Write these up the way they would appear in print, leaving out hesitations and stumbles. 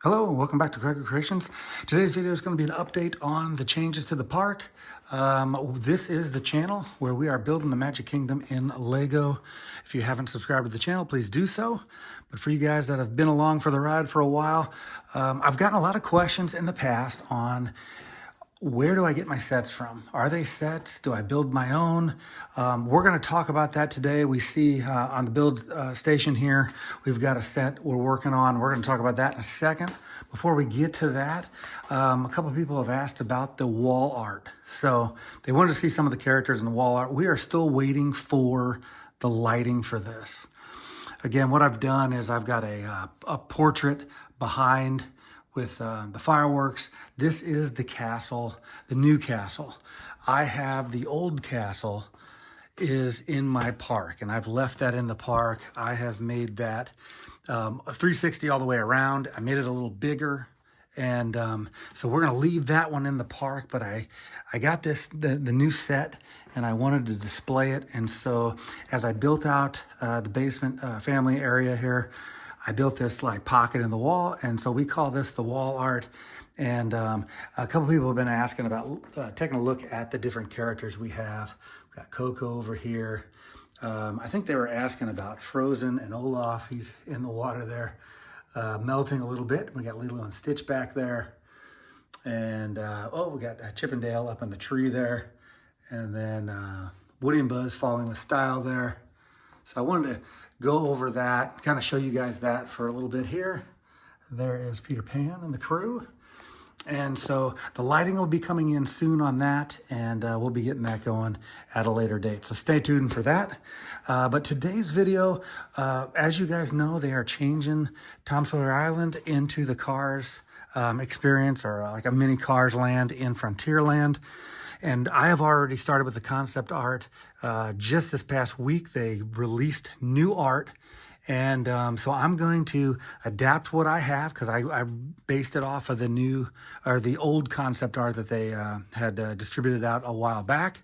Hello and welcome back to Gregor Creations. Today's video is going to be an update on the changes to the park. This is the channel where we are building the Magic Kingdom in Lego. If you haven't subscribed to the channel, please do so. But for you guys that have been along for the ride for a while, I've gotten a lot of questions in the past on where do I get my sets from? Are they sets? Do I build my own? We're going to talk about that today. We see on the build station here, we've got a set we're working on. We're going to talk about that in a second. Before we get to that, a couple of people have asked about the wall art. So they wanted to see some of the characters in the wall art. We are still waiting for the lighting for this. Again, what I've done is I've got a portrait behind with the fireworks. This is the castle, the new castle. I have the old castle is in my park, and I've left that in the park. I have made that a 360 all the way around. I made it a little bigger, and so we're gonna leave that one in the park, but I got the new set, and I wanted to display it. And so as I built out the basement family area here, I built this like pocket in the wall, and so we call this the wall art. And a couple people have been asking about taking a look at the different characters we have. We've got Coco over here. I think they were asking about Frozen and Olaf. He's in the water there, melting a little bit. We got Lilo and Stitch back there. And we got Chip and Dale up in the tree there. And then Woody and Buzz following with style there. So I wanted to go over that, kind of show you guys that for a little bit here. There is Peter Pan and the crew. And so the lighting will be coming in soon on that, and we'll be getting that going at a later date. So stay tuned for that. But today's video, as you guys know, they are changing Tom Sawyer Island into the Cars experience, or like a mini Cars land in Frontierland. And I have already started with the concept art. Just this past week, they released new art. And so I'm going to adapt what I have, because I based it off of the old concept art that they had distributed out a while back.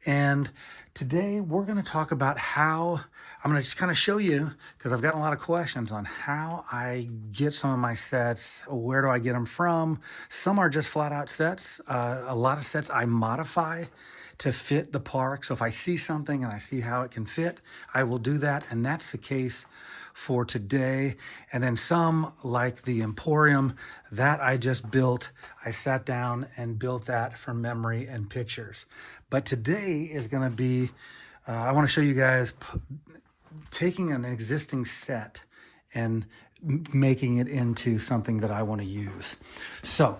And today we're going to talk about how, I'm going to just kind of show you, because I've gotten a lot of questions on how I get some of my sets. Where do I get them from? Some are just flat out sets. A lot of sets I modify to fit the park. So if I see something and I see how it can fit, I will do that. And that's the case for today. And then some, like the Emporium, that I just built. I sat down and built that from memory and pictures. But today is going to be, I want to show you guys taking an existing set and making it into something that I want to use. So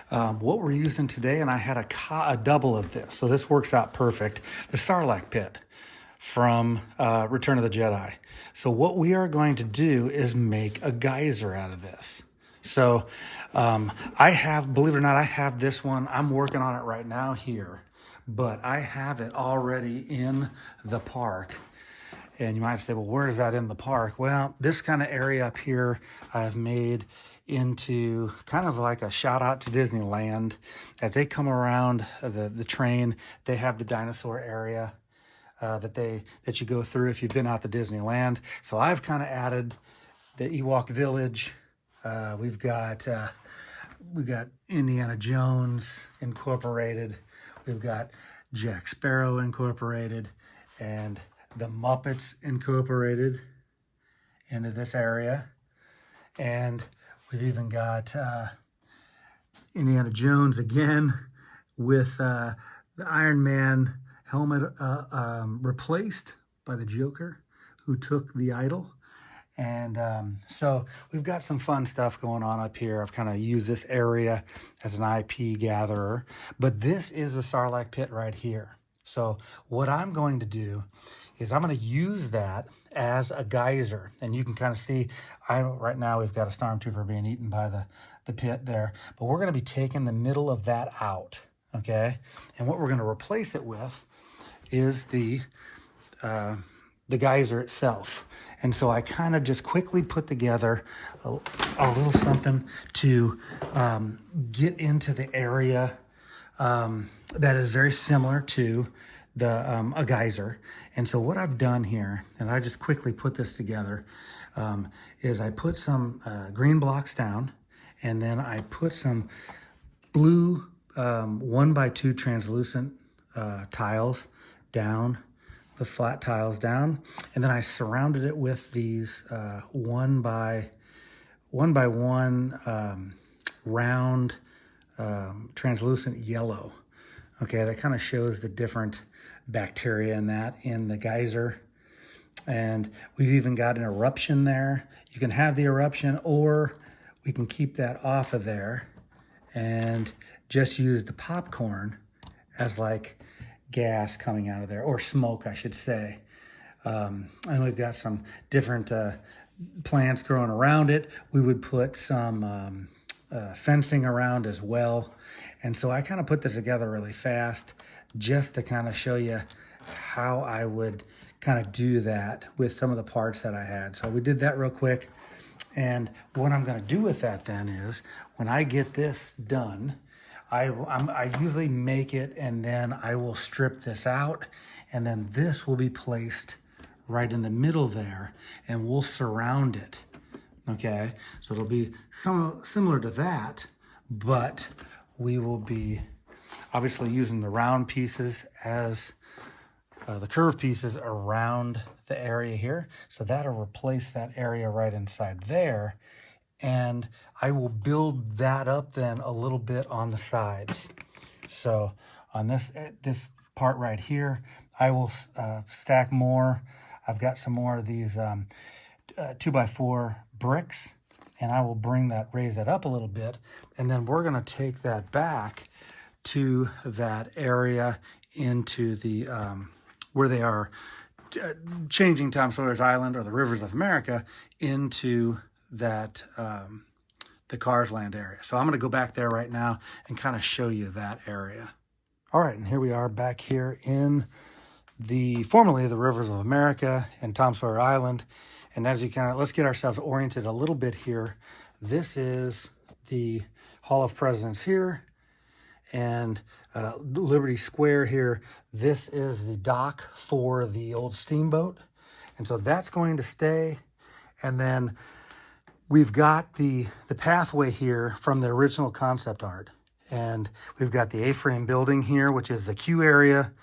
what we're using today, and I had a double of this, so this works out perfect, the Sarlacc pit from Return of the Jedi. So what we are going to do is make a geyser out of this. So I have, believe it or not, I have this one. I'm working on it right now here, but I have it already in the park. And you might say, well, where is that in the park? Well, this kind of area up here I've made into kind of like a shout out to Disneyland. As they come around the train, they have the dinosaur area that you go through if you've been out to Disneyland. So I've kind of added the Ewok Village. We've got Indiana Jones incorporated. We've got Jack Sparrow incorporated, and the Muppets incorporated into this area. And we've even got Indiana Jones again with the Iron Man helmet replaced by the Joker, who took the idol. And so we've got some fun stuff going on up here. I've kind of used this area as an IP gatherer, but this is the Sarlacc pit right here. So what I'm going to do is I'm going to use that as a geyser. And you can kind of see, right now we've got a stormtrooper being eaten by the pit there, but we're going to be taking the middle of that out, okay? And what we're going to replace it with is the geyser itself. And so I kind of just quickly put together a little something to get into the area that is very similar to a geyser. And so what I've done here, and I just quickly put this together, is I put some green blocks down, And then I put some blue 1x2 translucent tiles down, the flat tiles down. And then I surrounded it with these 1x1 round translucent yellow. Okay, that kind of shows the different bacteria in the geyser. And we've even got an eruption there. You can have the eruption, or we can keep that off of there and just use the popcorn as like gas coming out of there, or smoke, I should say. And we've got some different plants growing around it. We would put some fencing around as well. And so I kind of put this together really fast just to kind of show you how I would kind of do that with some of the parts that I had. So we did that real quick. And what I'm going to do with that then is, when I get this done, I usually make it, and then I will strip this out, and then this will be placed right in the middle there, and we'll surround it. Okay, so it'll be similar to that, but we will be obviously using the round pieces as the curved pieces around the area here. So that'll replace that area right inside there. And I will build that up then a little bit on the sides. So on this part right here, I will stack more. I've got some more of these 2x4 bricks, and I will raise that up a little bit. And then we're gonna take that back to that area into the, where they are changing Tom Sawyer's Island, or the Rivers of America, into that the Cars Land area. So I'm going to go back there right now and kind of show you that area. All right, and here we are back here in formerly the Rivers of America and Tom Sawyer Island. And as you let's get ourselves oriented a little bit here. This is the Hall of Presidents here, and Liberty Square here. This is the dock for the old steamboat, and so that's going to stay. And then we've got the pathway here from the original concept art, and we've got the A-frame building here, which is the queue area,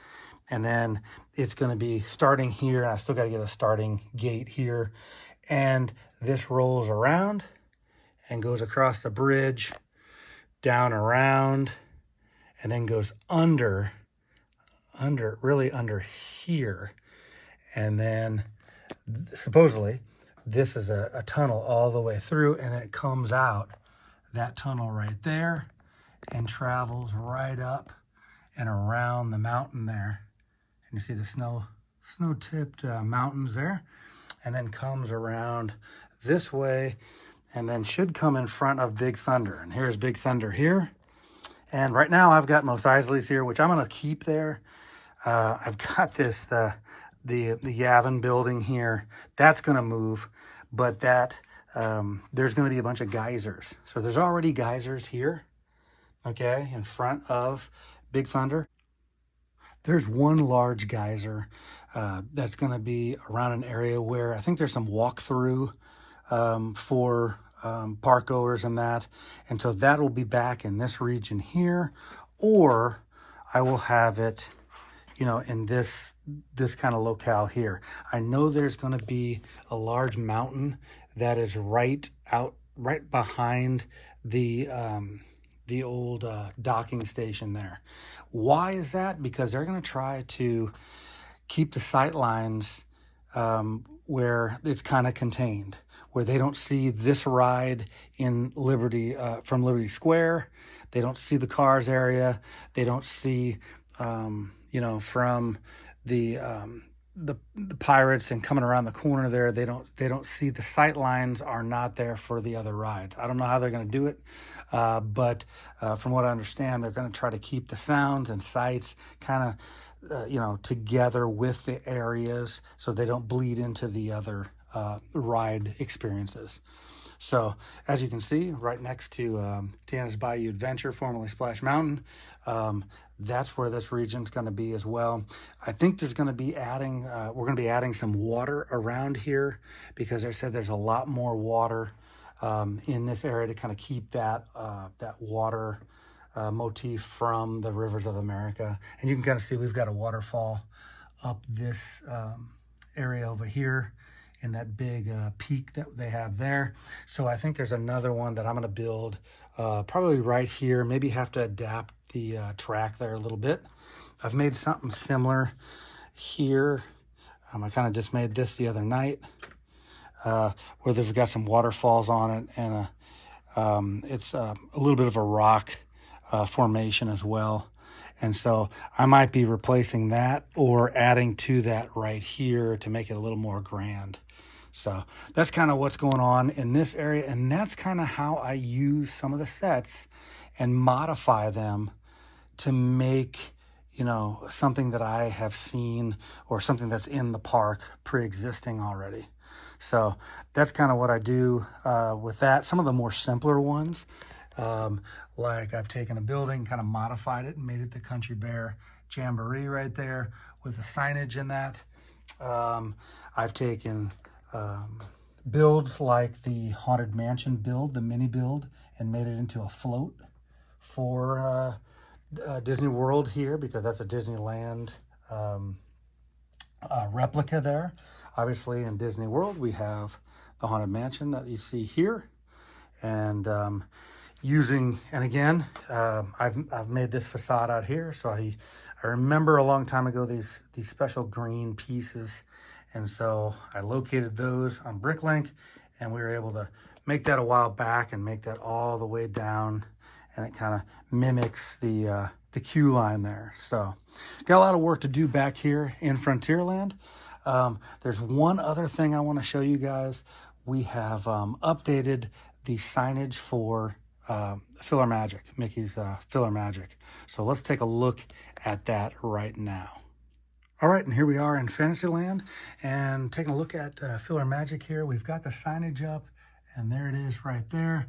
and then it's going to be starting here. I still got to get a starting gate here, and this rolls around and goes across the bridge, down around, and then goes really under here. And then supposedly this is a tunnel all the way through, and it comes out that tunnel right there and travels right up and around the mountain there. And you see the snow-tipped mountains there, and then comes around this way, and then should come in front of Big Thunder. And here's Big Thunder here. And right now I've got Mos Eisley's here, which I'm going to keep there. I've got this, the Yavin building here. That's going to move, but there's going to be a bunch of geysers. So there's already geysers here, okay, in front of Big Thunder. There's one large geyser that's going to be around an area where I think there's some walkthrough for park goers and that. And so that will be back in this region here, or I will have it, you know, in this kind of locale here. I know there's going to be a large mountain that is right behind the old docking station there. Why is that? Because they're going to try to keep the sight lines where it's kind of contained, where they don't see this ride in Liberty from Liberty Square. They don't see the cars area. They don't see you know, from the Pirates and coming around the corner there. They don't see the sight lines are not there for the other rides. I don't know how they're going to do it, but from what I understand, they're going to try to keep the sounds and sights kind of you know, together with the areas so they don't bleed into the other ride experiences. So as you can see, right next to Tiana's Bayou Adventure, formerly Splash Mountain, that's where this region's going to be as well. I think there's going to be we're going to be adding some water around here, because they said there's a lot more water in this area to kind of keep that that water motif from the rivers of America. And you can kind of see we've got a waterfall up this area over here in that big peak that they have there. So I think there's another one that I'm going to build probably right here. Maybe have to adapt the track there a little bit. I've made something similar here. I kind of just made this the other night where they've got some waterfalls on it, and it's a little bit of a rock formation as well. And so I might be replacing that or adding to that right here to make it a little more grand. So that's kind of what's going on in this area. And that's kind of how I use some of the sets and modify them to make, you know, something that I have seen or something that's in the park pre-existing already. So that's kind of what I do with that. Some of the more simpler ones, like I've taken a building, kind of modified it and made it the Country Bear Jamboree right there with the signage in that. I've taken builds like the Haunted Mansion build, the mini build, and made it into a float for Disney World here, because that's a Disneyland replica there. Obviously in Disney World we have the Haunted Mansion that you see here, and again, I've made this facade out here. So I remember a long time ago these special green pieces, and so I located those on Bricklink, and we were able to make that a while back and make that all the way down, and it kind of mimics the queue line there. So got a lot of work to do back here in Frontierland. There's one other thing I want to show you guys. We have updated the signage for PhilharMagic, Mickey's PhilharMagic. So let's take a look at that right now. All right, and here we are in Fantasyland, and taking a look at PhilharMagic here. We've got the signage up, and there it is right there.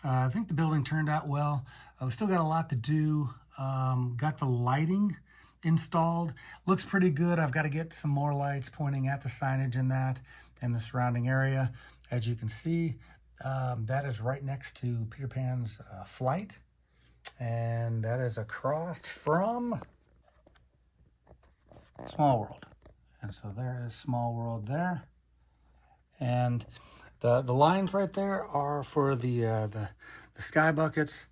I think the building turned out well. We've still got a lot to do. Got the lighting installed. Looks pretty good. I've got to get some more lights pointing at the signage in that and the surrounding area. As you can see, that is right next to Peter Pan's flight, and that is across from Small World. And so there is Small World there, and the lines right there are for the sky buckets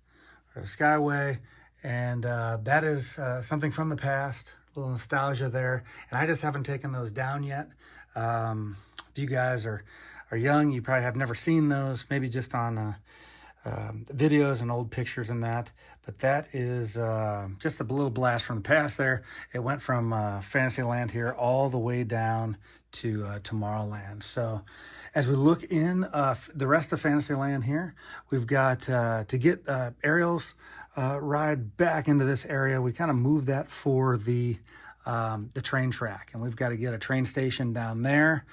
or the skyway, and that is something from the past, a little nostalgia there, and I just haven't taken those down yet. If you guys are young, you probably have never seen those, maybe just on videos and old pictures and that, but that is just a little blast from the past there. It went from Fantasyland here all the way down to Tomorrowland. So as we look in the rest of Fantasyland here, we've got to get Ariel's ride back into this area. We kind of moved that for the train track, and we've got to get a train station down there,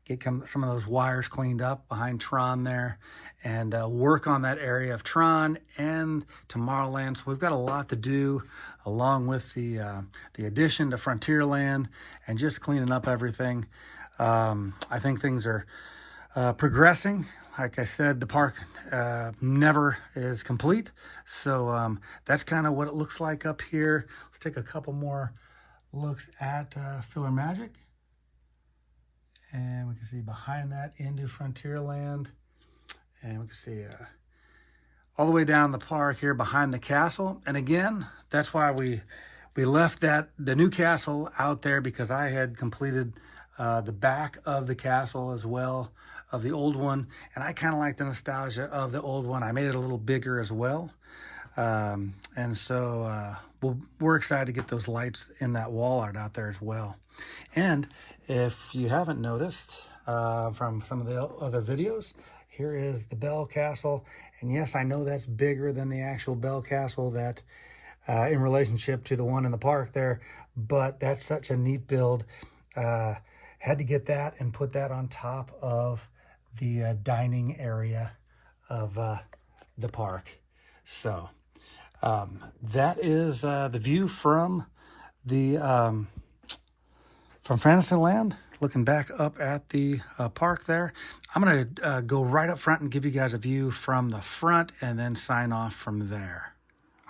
get some of those wires cleaned up behind Tron there, and work on that area of Tron and Tomorrowland. So we've got a lot to do, along with the addition to Frontierland and just cleaning up everything. I think things are progressing. Like I said, the park never is complete. So that's kind of what it looks like up here. Let's take a couple more looks at PhilharMagic. And we can see behind that into Frontierland. And we can see all the way down the park here behind the castle. And again, that's why we left the new castle out there, because I had completed the back of the castle as well, of the old one. And I kind of like the nostalgia of the old one. I made it a little bigger as well. And so we're excited to get those lights in that wall art out there as well. And if you haven't noticed from some of the other videos, here is the Bell Castle. And yes, I know that's bigger than the actual Bell Castle that in relationship to the one in the park there, but that's such a neat build. Had to get that and put that on top of the dining area of the park. So that is the view from from Fantasyland. looking back up at the park there. I'm going to go right up front and give you guys a view from the front and then sign off from there.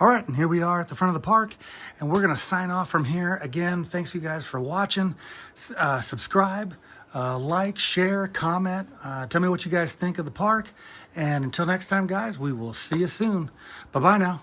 All right, and here we are at the front of the park, and we're going to sign off from here. Again, thanks you guys for watching. Subscribe, like, share, comment. Tell me what you guys think of the park. And until next time, guys, we will see you soon. Bye-bye now.